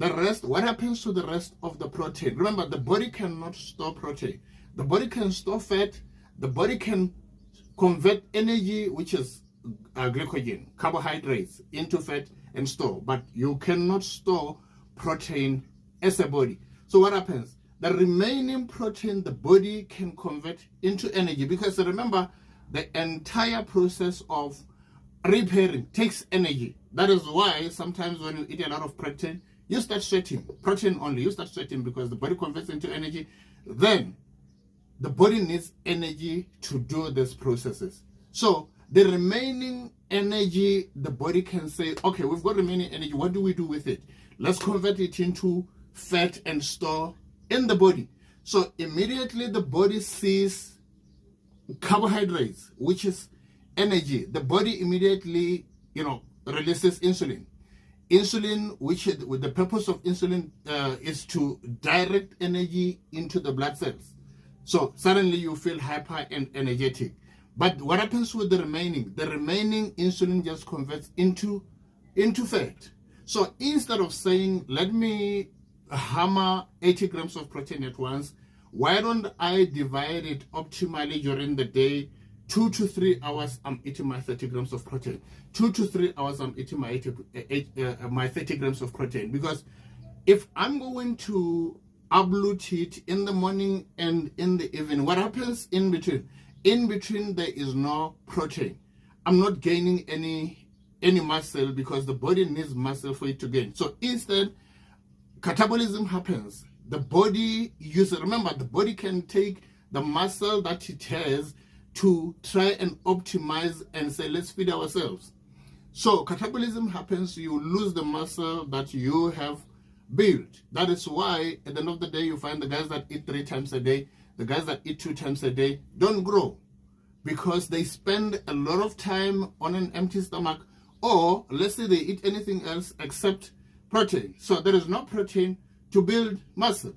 The rest, what happens to the rest of the protein? Remember, the body cannot store protein. The body can store fat. The body can convert energy, which is glycogen, carbohydrates, into fat and store. But you cannot store protein as a body. So what happens? The remaining protein the body can convert into energy, because remember, the entire process of repairing takes energy. That is why sometimes when you eat a lot of protein, you start sweating. Protein only, you start sweating because the body converts into energy. Then the body needs energy to do these processes. So the remaining energy, the body can say, okay, we've got remaining energy. What do we do with it? Let's convert it into fat and store in the body. So immediately the body sees carbohydrates, which is energy. The body immediately, releases insulin. Insulin, which the purpose of insulin is to direct energy into the blood cells. So suddenly you feel hyper and energetic. But what happens with the remaining? The remaining insulin just converts into fat. So instead of saying, let me hammer 80 grams of protein at once, why don't I divide it optimally during the day? 2 to 3 hours, I'm eating my 30 grams of protein. 2 to 3 hours, I'm eating my 30 grams of protein. Because if I'm going to ablute it in the morning and in the evening, what happens in between? In between, there is no protein. I'm not gaining any muscle, because the body needs muscle for it to gain. So instead, catabolism happens. The body remember, the body can take the muscle that it has to try and optimize and say, let's feed ourselves. So catabolism happens, you lose the muscle that you have built. That is why at the end of the day, you find the guys that eat 3 times a day, the guys that eat 2 times a day don't grow, because they spend a lot of time on an empty stomach, or let's say they eat anything else except protein. So there is no protein to build muscle.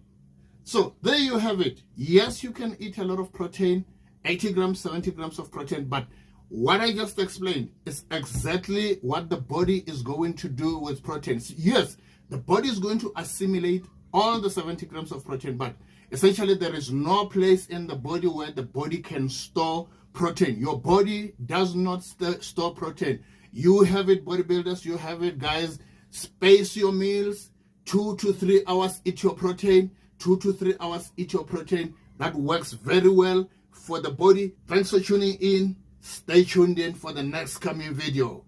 So there you have it. Yes, you can eat a lot of protein, 80 grams, 70 grams of protein, but what I just explained is exactly what the body is going to do with proteins. Yes, the body is going to assimilate all the 70 grams of protein, but essentially there is no place in the body where the body can store protein. Your body does not store protein. You have it, bodybuilders, you have it, guys. Space your meals, 2 to 3 hours, eat your protein, 2 to 3 hours, eat your protein. That works very well for the body. Thanks for tuning in. Stay tuned in for the next coming video.